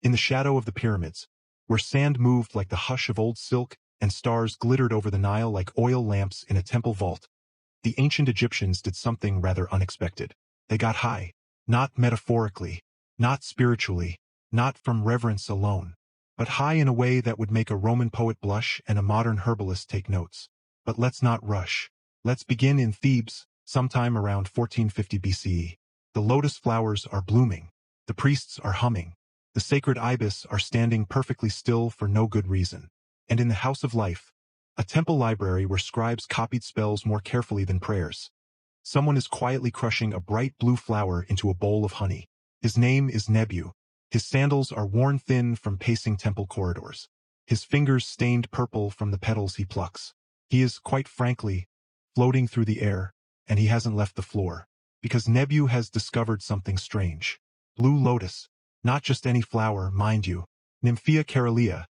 In the shadow of the pyramids, where sand moved like the hush of old silk and stars glittered over the Nile like oil lamps in a temple vault, the ancient Egyptians did something rather unexpected. They got high, not metaphorically, not spiritually, not from reverence alone, but high in a way that would make a Roman poet blush and a modern herbalist take notes. But let's not rush. Let's begin in Thebes, sometime around 1450 BCE. The lotus flowers are blooming. The priests are humming. The sacred ibis are standing perfectly still for no good reason. And in the House of Life, a temple library where scribes copied spells more carefully than prayers, someone is quietly crushing a bright blue flower into a bowl of honey. His name is Nebu. His sandals are worn thin from pacing temple corridors. His fingers stained purple from the petals he plucks. He is, quite frankly, floating through the air, and he hasn't left the floor. Because Nebu has discovered something strange. Blue lotus. Not just any flower, mind you. Nymphea caerulea,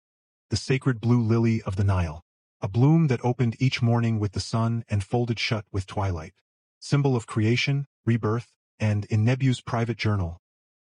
the sacred blue lily of the Nile. A bloom that opened each morning with the sun and folded shut with twilight. Symbol of creation, rebirth, and, in Nebu's private journal,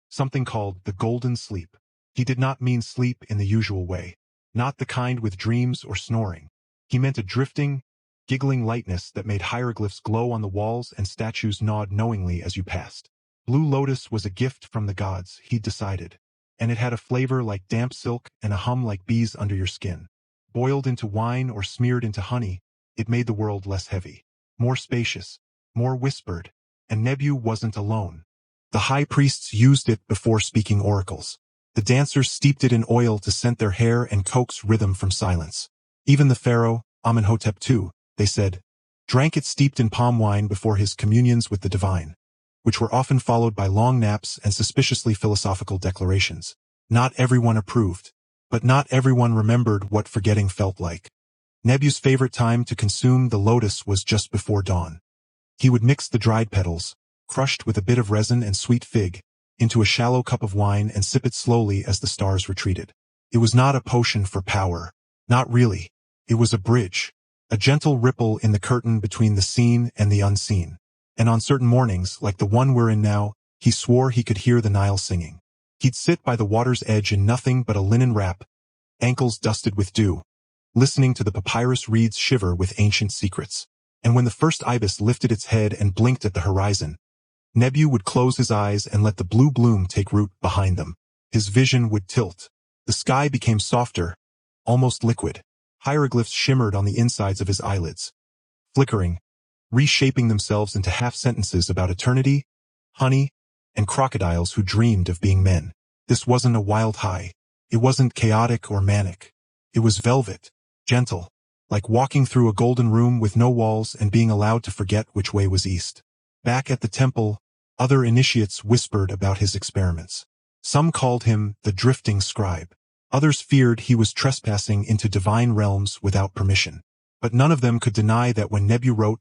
something called the golden sleep. He did not mean sleep in the usual way. Not the kind with dreams or snoring. He meant a drifting, giggling lightness that made hieroglyphs glow on the walls and statues nod knowingly as you passed. Blue lotus was a gift from the gods, he'd decided. And it had a flavor like damp silk and a hum like bees under your skin. Boiled into wine or smeared into honey, it made the world less heavy, more spacious, more whispered, and Nebu wasn't alone. The high priests used it before speaking oracles. The dancers steeped it in oil to scent their hair and coax rhythm from silence. Even the pharaoh, Amenhotep II, they said, drank it steeped in palm wine before his communions with the divine, which were often followed by long naps and suspiciously philosophical declarations. Not everyone approved, but not everyone remembered what forgetting felt like. Nebu's favorite time to consume the lotus was just before dawn. He would mix the dried petals, crushed with a bit of resin and sweet fig, into a shallow cup of wine and sip it slowly as the stars retreated. It was not a potion for power. Not really. It was a bridge, a gentle ripple in the curtain between the seen and the unseen. And on certain mornings, like the one we're in now, he swore he could hear the Nile singing. He'd sit by the water's edge in nothing but a linen wrap, ankles dusted with dew, listening to the papyrus reeds shiver with ancient secrets. And when the first ibis lifted its head and blinked at the horizon, Nebu would close his eyes and let the blue bloom take root behind them. His vision would tilt. The sky became softer, almost liquid. Hieroglyphs shimmered on the insides of his eyelids, flickering, reshaping themselves into half-sentences about eternity, honey, and crocodiles who dreamed of being men. This wasn't a wild high. It wasn't chaotic or manic. It was velvet, gentle, like walking through a golden room with no walls and being allowed to forget which way was east. Back at the temple, other initiates whispered about his experiments. Some called him the drifting scribe. Others feared he was trespassing into divine realms without permission. But none of them could deny that when Nebu wrote,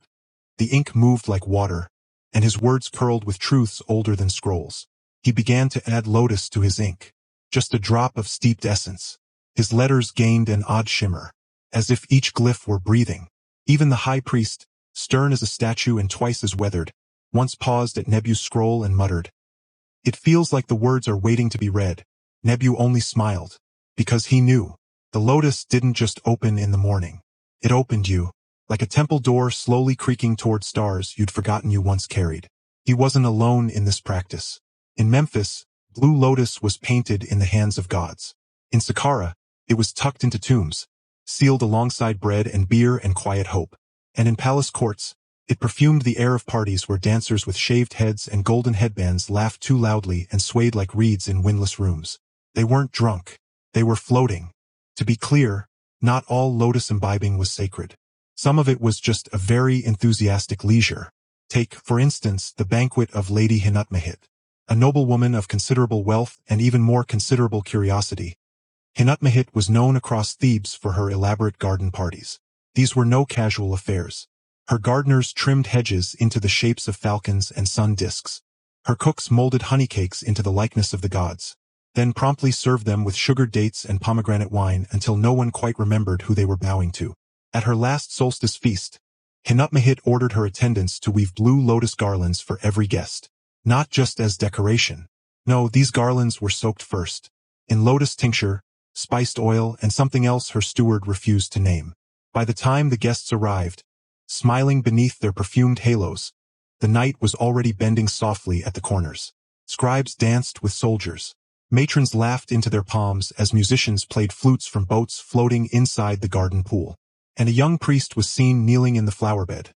the ink moved like water, and his words curled with truths older than scrolls. He began to add lotus to his ink, just a drop of steeped essence. His letters gained an odd shimmer, as if each glyph were breathing. Even the high priest, stern as a statue and twice as weathered, once paused at Nebu's scroll and muttered, "It feels like the words are waiting to be read." Nebu only smiled, because he knew. The lotus didn't just open in the morning. It opened you, like a temple door slowly creaking toward stars you'd forgotten you once carried. He wasn't alone in this practice. In Memphis, blue lotus was painted in the hands of gods. In Saqqara, it was tucked into tombs, sealed alongside bread and beer and quiet hope. And in palace courts, it perfumed the air of parties where dancers with shaved heads and golden headbands laughed too loudly and swayed like reeds in windless rooms. They weren't drunk. They were floating. To be clear, not all lotus imbibing was sacred. Some of it was just a very enthusiastic leisure. Take, for instance, the banquet of Lady Hinutmehit, a noblewoman of considerable wealth and even more considerable curiosity. Hinutmehit was known across Thebes for her elaborate garden parties. These were no casual affairs. Her gardeners trimmed hedges into the shapes of falcons and sun discs. Her cooks molded honeycakes into the likeness of the gods, then promptly served them with sugared dates and pomegranate wine until no one quite remembered who they were bowing to. At her last solstice feast, Hinutmehit ordered her attendants to weave blue lotus garlands for every guest. Not just as decoration. No, these garlands were soaked first, in lotus tincture, spiced oil, and something else her steward refused to name. By the time the guests arrived, smiling beneath their perfumed halos, the night was already bending softly at the corners. Scribes danced with soldiers. Matrons laughed into their palms as musicians played flutes from boats floating inside the garden pool. And a young priest was seen kneeling in the flowerbed,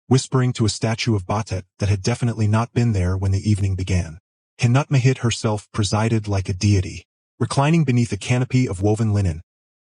whispering to a statue of Batet that had definitely not been there when the evening began. Hinutmahit herself presided like a deity, reclining beneath a canopy of woven linen,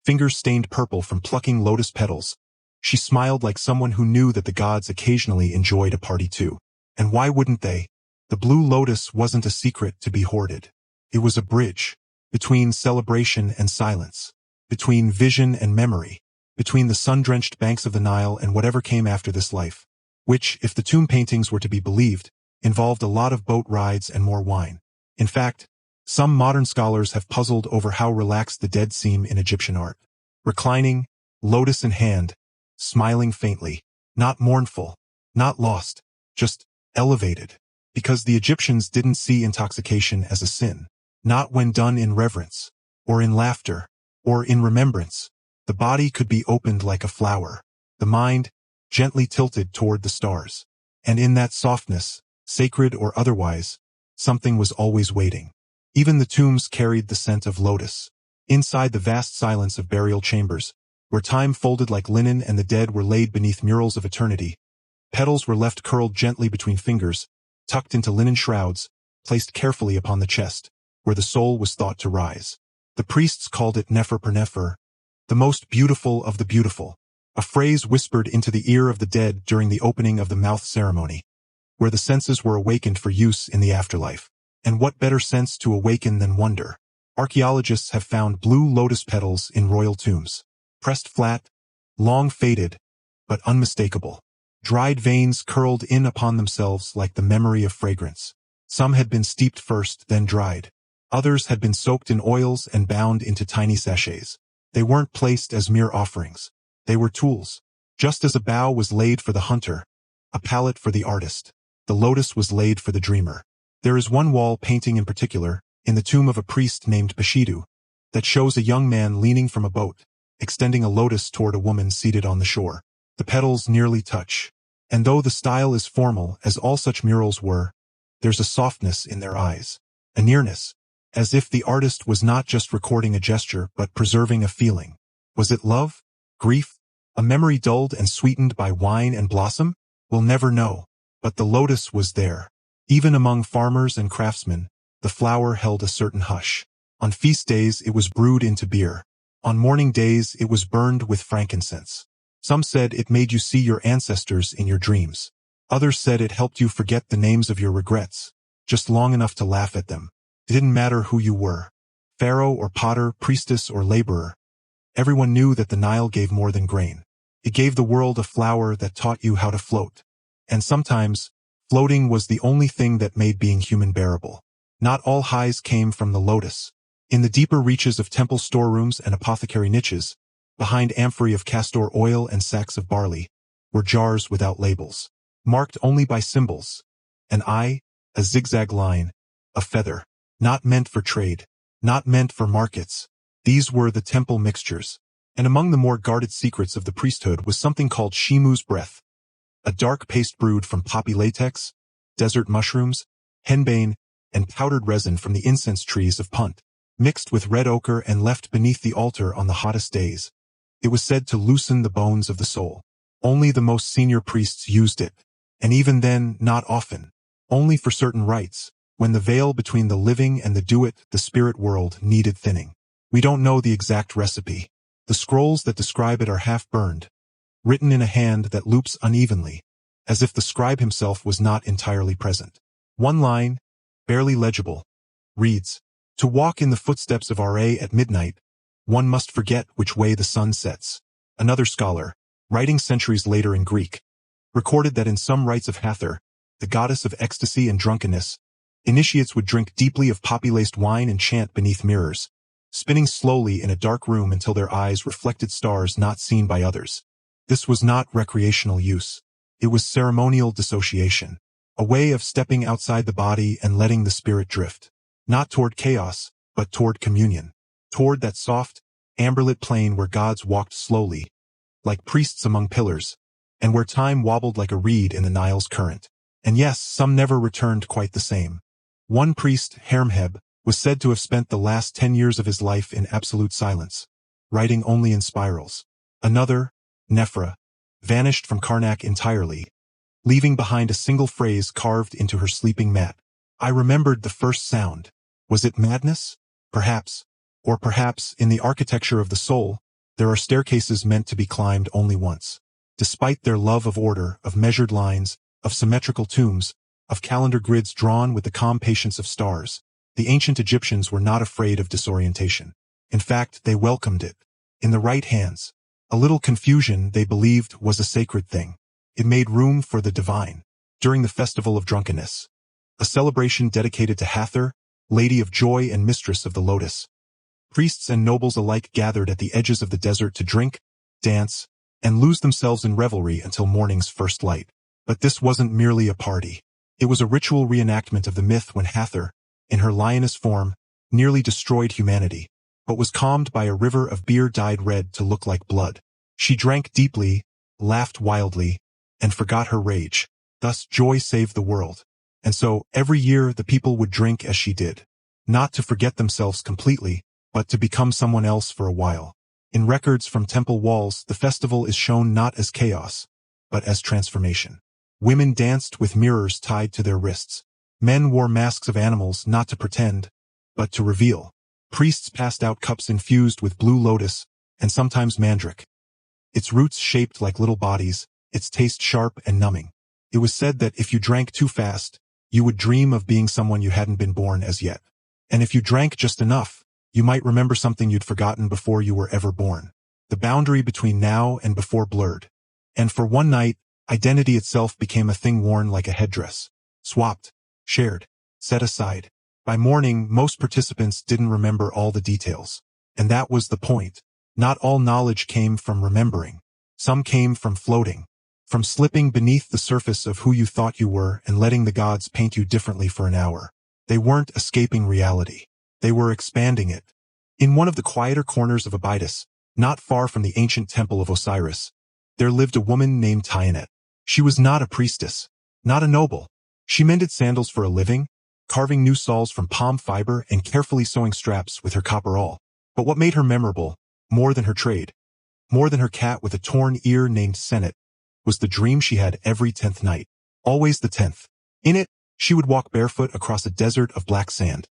fingers stained purple from plucking lotus petals. She smiled like someone who knew that the gods occasionally enjoyed a party too. And why wouldn't they? The blue lotus wasn't a secret to be hoarded. It was a bridge between celebration and silence, between vision and memory, between the sun-drenched banks of the Nile and whatever came after this life, which, if the tomb paintings were to be believed, involved a lot of boat rides and more wine. In fact, some modern scholars have puzzled over how relaxed the dead seem in Egyptian art. Reclining, lotus in hand, smiling faintly, not mournful, not lost, just elevated. Because the Egyptians didn't see intoxication as a sin. Not when done in reverence, or in laughter, or in remembrance. The body could be opened like a flower, the mind gently tilted toward the stars. And in that softness, sacred or otherwise, something was always waiting. Even the tombs carried the scent of lotus. Inside the vast silence of burial chambers, where time folded like linen and the dead were laid beneath murals of eternity, petals were left curled gently between fingers, tucked into linen shrouds, placed carefully upon the chest, where the soul was thought to rise. The priests called it Nefer per Nefer, the most beautiful of the beautiful, a phrase whispered into the ear of the dead during the opening of the mouth ceremony, where the senses were awakened for use in the afterlife. And what better sense to awaken than wonder? Archaeologists have found blue lotus petals in royal tombs, pressed flat, long faded, but unmistakable. Dried veins curled in upon themselves like the memory of fragrance. Some had been steeped first, then dried. Others had been soaked in oils and bound into tiny sachets. They weren't placed as mere offerings. They were tools. Just as a bow was laid for the hunter, a palette for the artist, the lotus was laid for the dreamer. There is one wall painting in particular, in the tomb of a priest named Peshidu, that shows a young man leaning from a boat, extending a lotus toward a woman seated on the shore. The petals nearly touch. And though the style is formal, as all such murals were, there's a softness in their eyes, a nearness, as if the artist was not just recording a gesture but preserving a feeling. Was it love? Grief? A memory dulled and sweetened by wine and blossom? We'll never know. But the lotus was there. Even among farmers and craftsmen, the flower held a certain hush. On feast days it was brewed into beer. On mourning days it was burned with frankincense. Some said it made you see your ancestors in your dreams. Others said it helped you forget the names of your regrets, just long enough to laugh at them. It didn't matter who you were, pharaoh or potter, priestess or laborer. Everyone knew that the Nile gave more than grain. It gave the world a flower that taught you how to float. And sometimes, floating was the only thing that made being human bearable. Not all highs came from the lotus. In the deeper reaches of temple storerooms and apothecary niches, behind amphorae of castor oil and sacks of barley, were jars without labels, marked only by symbols. An eye, a zigzag line, a feather. Not meant for trade, not meant for markets. These were the temple mixtures. And among the more guarded secrets of the priesthood was something called Shimu's breath, a dark paste brewed from poppy latex, desert mushrooms, henbane, and powdered resin from the incense trees of Punt, mixed with red ochre and left beneath the altar on the hottest days. It was said to loosen the bones of the soul. Only the most senior priests used it, and even then, not often, only for certain rites, when the veil between the living and the spirit world needed thinning. We don't know the exact recipe. The scrolls that describe it are half-burned, written in a hand that loops unevenly, as if the scribe himself was not entirely present. One line, barely legible, reads, "To walk in the footsteps of Ra at midnight, one must forget which way the sun sets." Another scholar, writing centuries later in Greek, recorded that in some rites of Hathor, the goddess of ecstasy and drunkenness, initiates would drink deeply of poppy-laced wine and chant beneath mirrors, spinning slowly in a dark room until their eyes reflected stars not seen by others. This was not recreational use. It was ceremonial dissociation, a way of stepping outside the body and letting the spirit drift, not toward chaos, but but toward communion. Toward that soft, amberlit plain where gods walked slowly, like priests among pillars, and where time wobbled like a reed in the Nile's current. And yes, some never returned quite the same. One priest, Hermheb, was said to have spent the last 10 years of his life in absolute silence, writing only in spirals. Another, Nephra, vanished from Karnak entirely, leaving behind a single phrase carved into her sleeping mat. I remembered the first sound. Was it madness? Perhaps. Or perhaps, in the architecture of the soul, there are staircases meant to be climbed only once. Despite their love of order, of measured lines, of symmetrical tombs, of calendar grids drawn with the calm patience of stars, the ancient Egyptians were not afraid of disorientation. In fact, they welcomed it. In the right hands, a little confusion, they believed, was a sacred thing. It made room for the divine. During the festival of drunkenness, a celebration dedicated to Hathor, Lady of Joy and Mistress of the Lotus, priests and nobles alike gathered at the edges of the desert to drink, dance, and lose themselves in revelry until morning's first light. But this wasn't merely a party. It was a ritual reenactment of the myth when Hathor, in her lioness form, nearly destroyed humanity, but was calmed by a river of beer dyed red to look like blood. She drank deeply, laughed wildly, and forgot her rage. Thus joy saved the world. And so, every year the people would drink as she did. Not to forget themselves completely, but to become someone else for a while. In records from temple walls, the festival is shown not as chaos, but as transformation. Women danced with mirrors tied to their wrists. Men wore masks of animals not to pretend, but to reveal. Priests passed out cups infused with blue lotus, and sometimes mandrake. Its roots shaped like little bodies, its taste sharp and numbing. It was said that if you drank too fast, you would dream of being someone you hadn't been born as yet. And if you drank just enough, you might remember something you'd forgotten before you were ever born. The boundary between now and before blurred. And for one night, identity itself became a thing worn like a headdress. Swapped, shared, set aside. By morning, most participants didn't remember all the details. And that was the point. Not all knowledge came from remembering. Some came from floating. From slipping beneath the surface of who you thought you were and letting the gods paint you differently for an hour. They weren't escaping reality. They were expanding it. In one of the quieter corners of Abydos, not far from the ancient temple of Osiris, there lived a woman named Tianet. She was not a priestess, not a noble. She mended sandals for a living, carving new soles from palm fiber and carefully sewing straps with her copper awl. But what made her memorable, more than her trade, more than her cat with a torn ear named Senet, was the dream she had every 10th night. Always the 10th. In it, she would walk barefoot across a desert of black sand.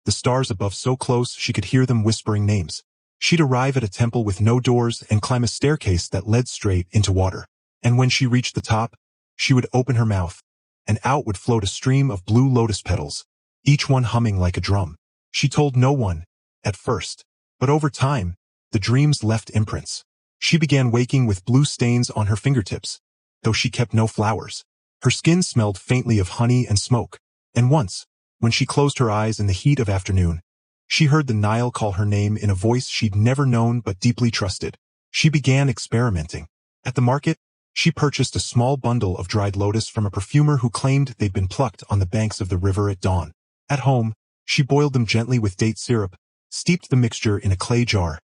The stars above so close she could hear them whispering names. She'd arrive at a temple with no doors and climb a staircase that led straight into water. And when she reached the top, she would open her mouth, and out would float a stream of blue lotus petals, each one humming like a drum. She told no one, at first. But over time, the dreams left imprints. She began waking with blue stains on her fingertips, though she kept no flowers. Her skin smelled faintly of honey and smoke. And once, when she closed her eyes in the heat of afternoon, she heard the Nile call her name in a voice she'd never known but deeply trusted. She began experimenting. At the market, she purchased a small bundle of dried lotus from a perfumer who claimed they'd been plucked on the banks of the river at dawn. At home, she boiled them gently with date syrup, steeped the mixture in a clay jar,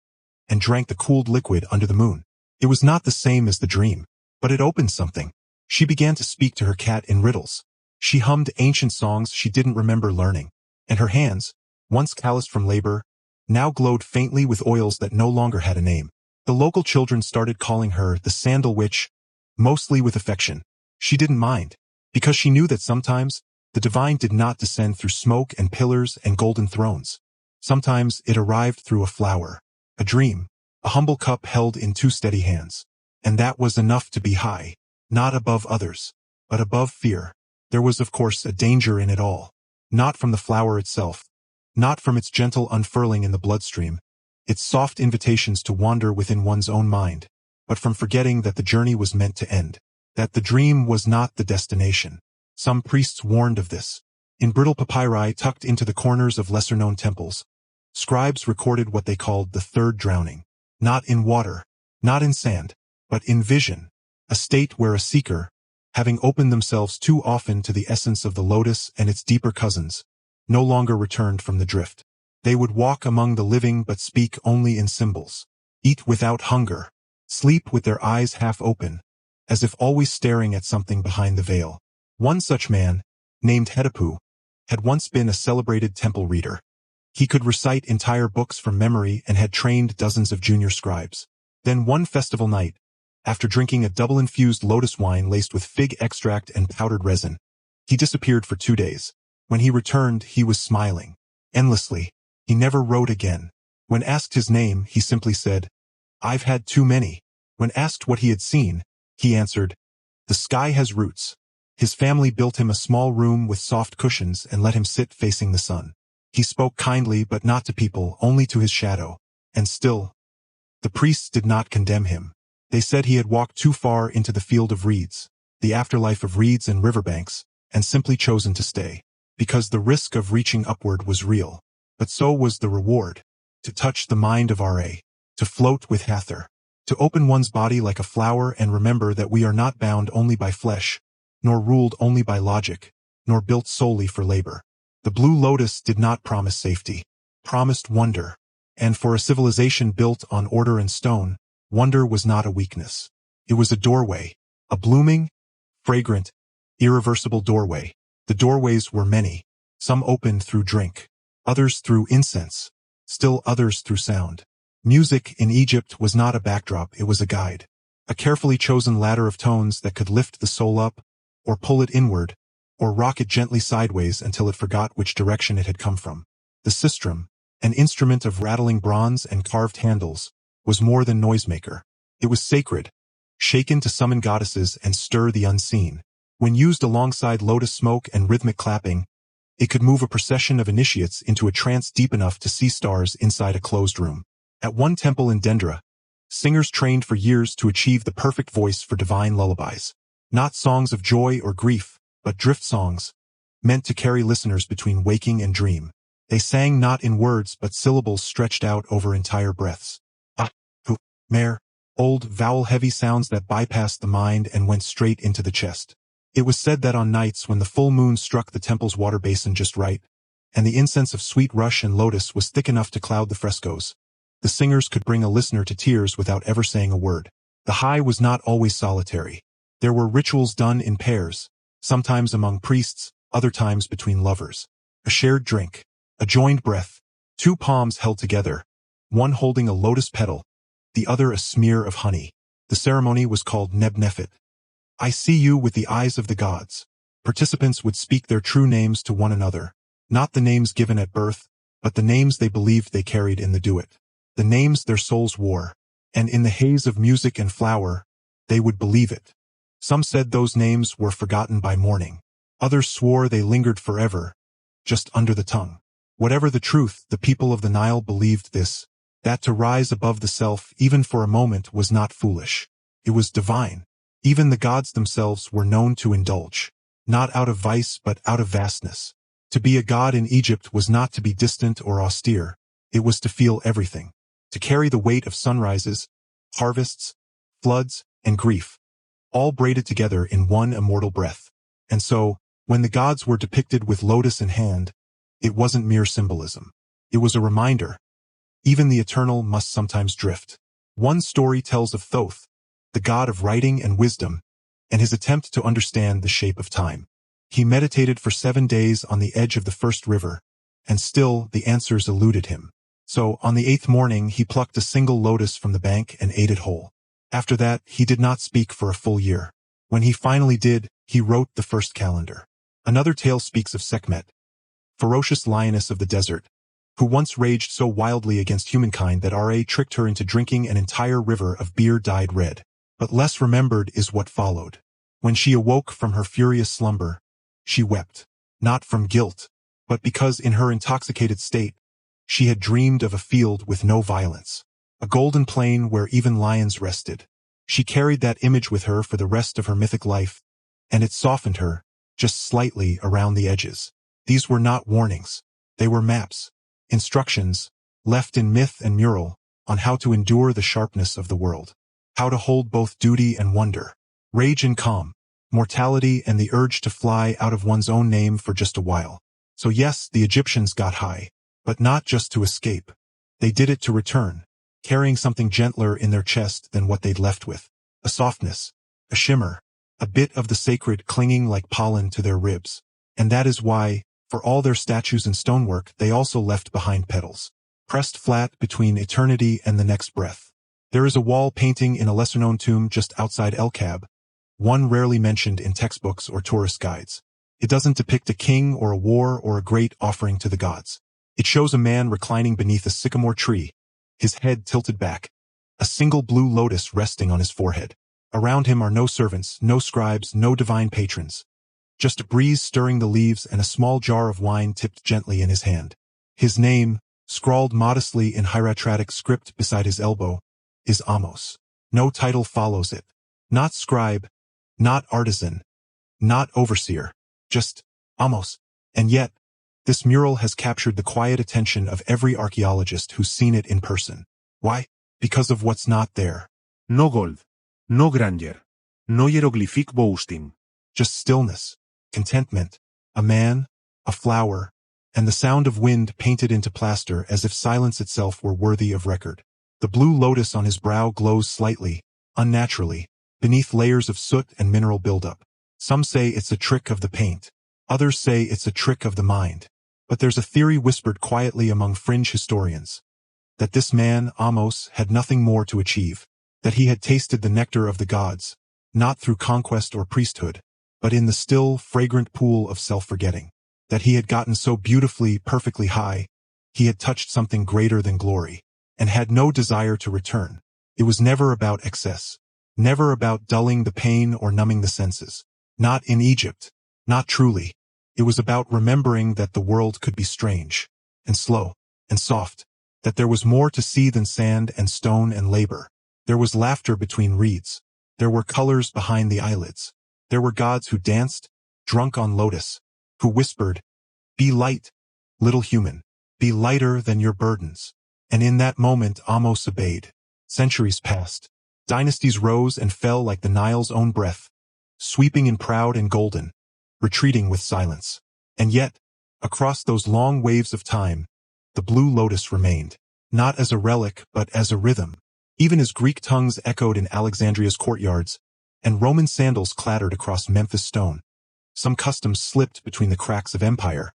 and drank the cooled liquid under the moon. It was not the same as the dream, but it opened something. She began to speak to her cat in riddles. She hummed ancient songs she didn't remember learning, and her hands, once calloused from labor, now glowed faintly with oils that no longer had a name. The local children started calling her the Sandal Witch, mostly with affection. She didn't mind, because she knew that sometimes the divine did not descend through smoke and pillars and golden thrones. Sometimes it arrived through a flower, a dream, a humble cup held in two steady hands. And that was enough to be high, not above others, but above fear. There was of course a danger in it all, not from the flower itself, not from its gentle unfurling in the bloodstream, its soft invitations to wander within one's own mind, but from forgetting that the journey was meant to end, that the dream was not the destination. Some priests warned of this. In brittle papyri tucked into the corners of lesser-known temples, scribes recorded what they called the third drowning. Not in water, not in sand, but in vision, a state where a seeker, having opened themselves too often to the essence of the lotus and its deeper cousins, no longer returned from the drift. They would walk among the living but speak only in symbols, eat without hunger, sleep with their eyes half open, as if always staring at something behind the veil. One such man, named Hedapu, had once been a celebrated temple reader. He could recite entire books from memory and had trained dozens of junior scribes. Then one festival night, after drinking a double-infused lotus wine laced with fig extract and powdered resin, he disappeared for 2 days. When he returned, he was smiling endlessly. He never wrote again. When asked his name, he simply said, "I've had too many." When asked what he had seen, he answered, "The sky has roots." His family built him a small room with soft cushions and let him sit facing the sun. He spoke kindly but not to people, only to his shadow. And still, the priests did not condemn him. They said he had walked too far into the field of reeds, the afterlife of reeds and riverbanks, and simply chosen to stay. Because the risk of reaching upward was real. But so was the reward. To touch the mind of R.A., to float with Hathor, to open one's body like a flower and remember that we are not bound only by flesh, nor ruled only by logic, nor built solely for labor. The Blue Lotus did not promise safety, promised wonder. And for a civilization built on order and stone, wonder was not a weakness. It was a doorway, a blooming, fragrant, irreversible doorway. The doorways were many. Some opened through drink, others through incense, still others through sound. Music in Egypt was not a backdrop, it was a guide. A carefully chosen ladder of tones that could lift the soul up, or pull it inward, or rock it gently sideways until it forgot which direction it had come from. The sistrum, an instrument of rattling bronze and carved handles, was more than noisemaker. It was sacred, shaken to summon goddesses and stir the unseen. When used alongside lotus smoke and rhythmic clapping, it could move a procession of initiates into a trance deep enough to see stars inside a closed room. At one temple in Dendra, singers trained for years to achieve the perfect voice for divine lullabies. Not songs of joy or grief, but drift songs, meant to carry listeners between waking and dream. They sang not in words but syllables stretched out over entire breaths. Ah, hu, mer, old vowel-heavy sounds that bypassed the mind and went straight into the chest. It was said that on nights when the full moon struck the temple's water basin just right, and the incense of sweet rush and lotus was thick enough to cloud the frescoes, the singers could bring a listener to tears without ever saying a word. The high was not always solitary. There were rituals done in pairs, sometimes among priests, other times between lovers. A shared drink, a joined breath, 2 palms held together, one holding a lotus petal, the other a smear of honey. The ceremony was called Neb-Nefet. I see you with the eyes of the gods. Participants would speak their true names to one another, not the names given at birth, but the names they believed they carried in the duet, the names their souls wore, and in the haze of music and flower, they would believe it. Some said those names were forgotten by morning. Others swore they lingered forever, just under the tongue. Whatever the truth, the people of the Nile believed this, that to rise above the self even for a moment was not foolish. It was divine. Even the gods themselves were known to indulge, not out of vice but out of vastness. To be a god in Egypt was not to be distant or austere, it was to feel everything, to carry the weight of sunrises, harvests, floods, and grief, all braided together in one immortal breath. And so, when the gods were depicted with lotus in hand, it wasn't mere symbolism. It was a reminder. Even the eternal must sometimes drift. One story tells of Thoth, the god of writing and wisdom, and his attempt to understand the shape of time. He meditated for 7 days on the edge of the first river, and still the answers eluded him. So, on the 8th morning, he plucked a single lotus from the bank and ate it whole. After that, he did not speak for a full year. When he finally did, he wrote the first calendar. Another tale speaks of Sekhmet, ferocious lioness of the desert, who once raged so wildly against humankind that Ra tricked her into drinking an entire river of beer dyed red. But less remembered is what followed. When she awoke from her furious slumber, she wept, not from guilt, but because in her intoxicated state, she had dreamed of a field with no violence, a golden plain where even lions rested. She carried that image with her for the rest of her mythic life, and it softened her, just slightly around the edges. These were not warnings. They were maps, instructions, left in myth and mural, on how to endure the sharpness of the world. How to hold both duty and wonder, rage and calm, mortality and the urge to fly out of one's own name for just a while. So yes, the Egyptians got high, but not just to escape. They did it to return, carrying something gentler in their chest than what they'd left with. A softness, a shimmer, a bit of the sacred clinging like pollen to their ribs. And that is why, for all their statues and stonework, they also left behind petals, pressed flat between eternity and the next breath. There is a wall painting in a lesser-known tomb just outside El Kab, one rarely mentioned in textbooks or tourist guides. It doesn't depict a king or a war or a great offering to the gods. It shows a man reclining beneath a sycamore tree, his head tilted back, a single blue lotus resting on his forehead. Around him are no servants, no scribes, no divine patrons. Just a breeze stirring the leaves and a small jar of wine tipped gently in his hand. His name, scrawled modestly in hieratic script beside his elbow, is Amos. No title follows it. Not scribe, not artisan, not overseer, just Amos. And yet, this mural has captured the quiet attention of every archaeologist who's seen it in person. Why? Because of what's not there. No gold, no grandeur, no hieroglyphic boasting. Just stillness, contentment, a man, a flower, and the sound of wind painted into plaster as if silence itself were worthy of record. The blue lotus on his brow glows slightly, unnaturally, beneath layers of soot and mineral buildup. Some say it's a trick of the paint. Others say it's a trick of the mind. But there's a theory whispered quietly among fringe historians, that this man, Amos, had nothing more to achieve, that he had tasted the nectar of the gods, not through conquest or priesthood, but in the still, fragrant pool of self-forgetting, that he had gotten so beautifully, perfectly high, he had touched something greater than glory, and had no desire to return. It was never about excess, never about dulling the pain or numbing the senses. Not in Egypt, not truly. It was about remembering that the world could be strange, and slow, and soft, that there was more to see than sand and stone and labor. There was laughter between reeds. There were colors behind the eyelids. There were gods who danced, drunk on lotus, who whispered, "Be light, little human, be lighter than your burdens." And in that moment Amos obeyed. Centuries passed. Dynasties rose and fell like the Nile's own breath, sweeping in proud and golden, retreating with silence. And yet, across those long waves of time, the blue lotus remained, not as a relic but as a rhythm. Even as Greek tongues echoed in Alexandria's courtyards, and Roman sandals clattered across Memphis stone, some customs slipped between the cracks of empire.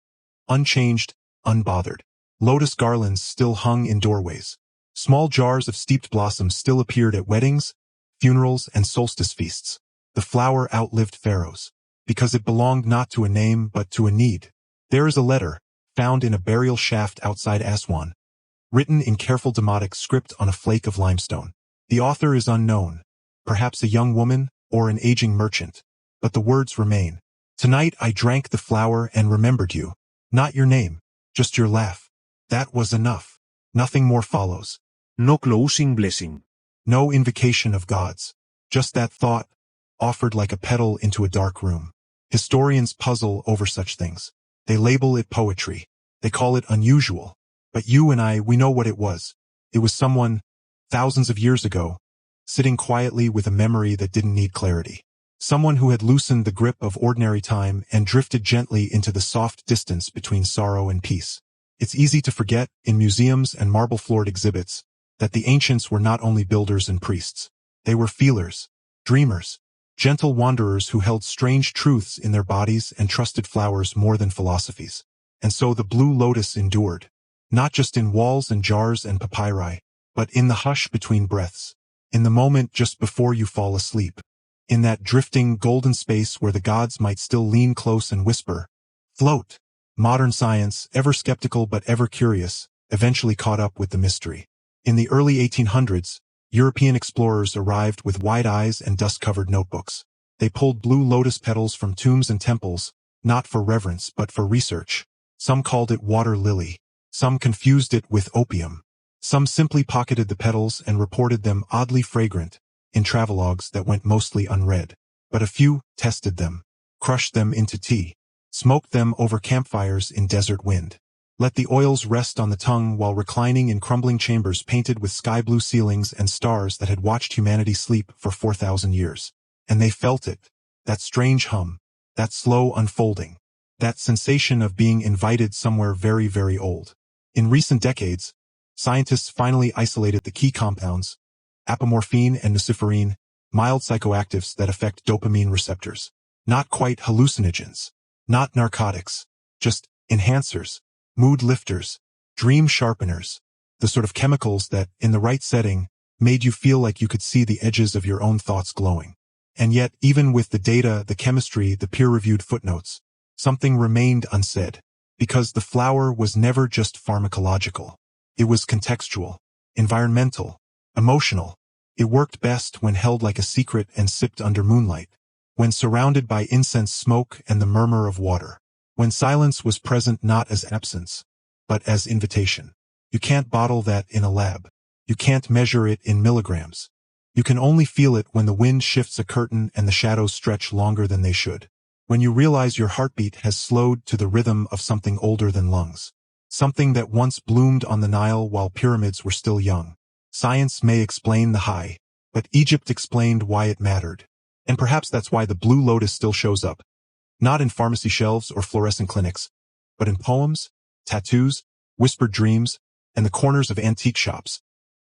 Unchanged, unbothered. Lotus garlands still hung in doorways. Small jars of steeped blossoms still appeared at weddings, funerals, and solstice feasts. The flower outlived pharaohs, because it belonged not to a name but to a need. There is a letter, found in a burial shaft outside Aswan, written in careful Demotic script on a flake of limestone. The author is unknown, perhaps a young woman or an aging merchant, but the words remain. Tonight I drank the flower and remembered you. Not your name, just your laugh. That was enough. Nothing more follows. No closing blessing. No invocation of gods. Just that thought, offered like a petal into a dark room. Historians puzzle over such things. They label it poetry. They call it unusual. But you and I, we know what it was. It was someone, thousands of years ago, sitting quietly with a memory that didn't need clarity. Someone who had loosened the grip of ordinary time and drifted gently into the soft distance between sorrow and peace. It's easy to forget, in museums and marble-floored exhibits, that the ancients were not only builders and priests. They were feelers, dreamers, gentle wanderers who held strange truths in their bodies and trusted flowers more than philosophies. And so the blue lotus endured, not just in walls and jars and papyri, but in the hush between breaths, in the moment just before you fall asleep, in that drifting golden space where the gods might still lean close and whisper, "Float." Modern science, ever skeptical but ever curious, eventually caught up with the mystery. In the early 1800s, European explorers arrived with wide eyes and dust-covered notebooks. They pulled blue lotus petals from tombs and temples, not for reverence but for research. Some called it water lily. Some confused it with opium. Some simply pocketed the petals and reported them oddly fragrant, in travelogues that went mostly unread. But a few tested them, crushed them into tea, smoked them over campfires in desert wind. Let the oils rest on the tongue while reclining in crumbling chambers painted with sky-blue ceilings and stars that had watched humanity sleep for 4,000 years. And they felt it, that strange hum, that slow unfolding, that sensation of being invited somewhere very, very old. In recent decades, scientists finally isolated the key compounds, apomorphine and luciferine, mild psychoactives that affect dopamine receptors. Not quite hallucinogens, not narcotics, just enhancers, mood lifters, dream sharpeners, the sort of chemicals that, in the right setting, made you feel like you could see the edges of your own thoughts glowing. And yet, even with the data, the chemistry, the peer-reviewed footnotes, something remained unsaid. Because the flower was never just pharmacological. It was contextual, environmental, emotional. It worked best when held like a secret and sipped under moonlight, when surrounded by incense smoke and the murmur of water, when silence was present not as absence, but as invitation. You can't bottle that in a lab. You can't measure it in milligrams. You can only feel it when the wind shifts a curtain and the shadows stretch longer than they should. When you realize your heartbeat has slowed to the rhythm of something older than lungs. Something that once bloomed on the Nile while pyramids were still young. Science may explain the high, but Egypt explained why it mattered. And perhaps that's why the blue lotus still shows up. Not in pharmacy shelves or fluorescent clinics, but in poems, tattoos, whispered dreams, and the corners of antique shops,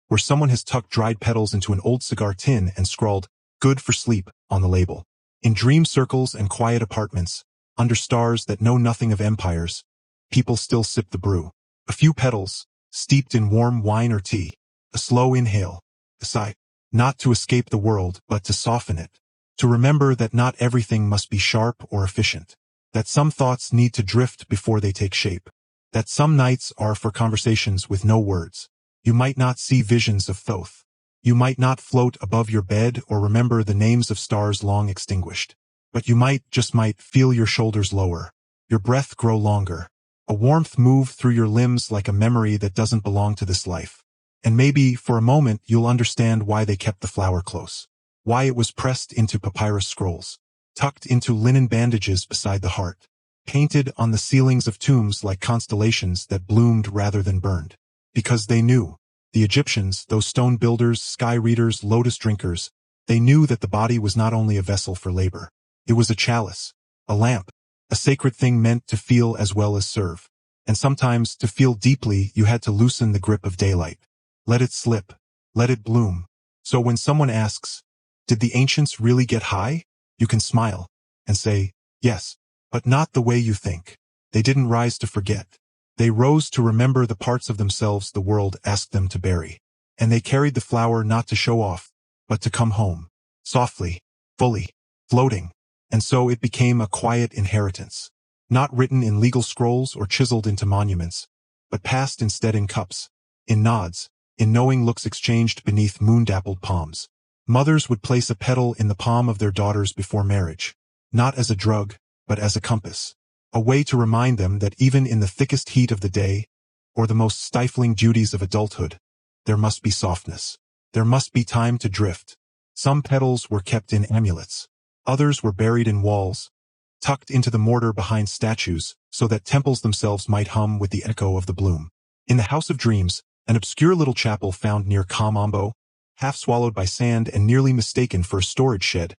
where someone has tucked dried petals into an old cigar tin and scrawled, "Good for sleep," on the label. In dream circles and quiet apartments, under stars that know nothing of empires, people still sip the brew. A few petals, steeped in warm wine or tea, a slow inhale, a sigh, not to escape the world, but to soften it. To remember that not everything must be sharp or efficient. That some thoughts need to drift before they take shape. That some nights are for conversations with no words. You might not see visions of Thoth. You might not float above your bed or remember the names of stars long extinguished. But you might, just might, feel your shoulders lower, your breath grow longer, a warmth move through your limbs like a memory that doesn't belong to this life. And maybe, for a moment, you'll understand why they kept the flower close. Why it was pressed into papyrus scrolls, tucked into linen bandages beside the heart, painted on the ceilings of tombs like constellations that bloomed rather than burned. Because they knew. The Egyptians, those stone builders, sky readers, lotus drinkers, they knew that the body was not only a vessel for labor. It was a chalice, a lamp, a sacred thing meant to feel as well as serve. And sometimes, to feel deeply, you had to loosen the grip of daylight. Let it slip. Let it bloom. So when someone asks, did the ancients really get high? You can smile and say, yes, but not the way you think. They didn't rise to forget. They rose to remember the parts of themselves the world asked them to bury. And they carried the flower not to show off, but to come home. Softly, fully, floating. And so it became a quiet inheritance. Not written in legal scrolls or chiseled into monuments, but passed instead in cups, in nods, in knowing looks exchanged beneath moon-dappled palms. Mothers would place a petal in the palm of their daughters before marriage, not as a drug, but as a compass. A way to remind them that even in the thickest heat of the day, or the most stifling duties of adulthood, there must be softness. There must be time to drift. Some petals were kept in amulets. Others were buried in walls, tucked into the mortar behind statues, so that temples themselves might hum with the echo of the bloom. In the House of Dreams, an obscure little chapel found near Kamambo, half swallowed by sand and nearly mistaken for a storage shed,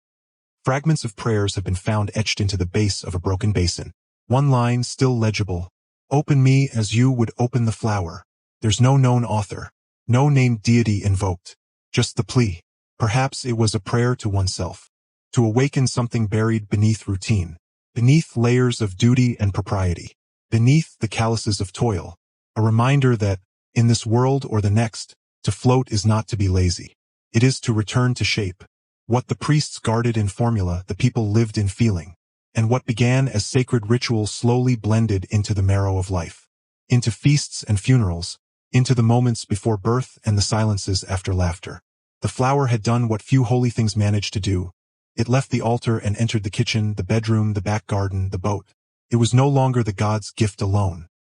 fragments of prayers have been found etched into the base of a broken basin. One line still legible, "Open me as you would open the flower." There's no known author, no named deity invoked, just the plea. Perhaps it was a prayer to oneself, to awaken something buried beneath routine, beneath layers of duty and propriety, beneath the calluses of toil, a reminder that, in this world or the next, to float is not to be lazy. It is to return to shape. What the priests guarded in formula, the people lived in feeling. And what began as sacred ritual slowly blended into the marrow of life, into feasts and funerals, into the moments before birth and the silences after laughter. The flower had done what few holy things managed to do. It left the altar and entered the kitchen, the bedroom, the back garden, the boat. It was no longer the god's gift alone.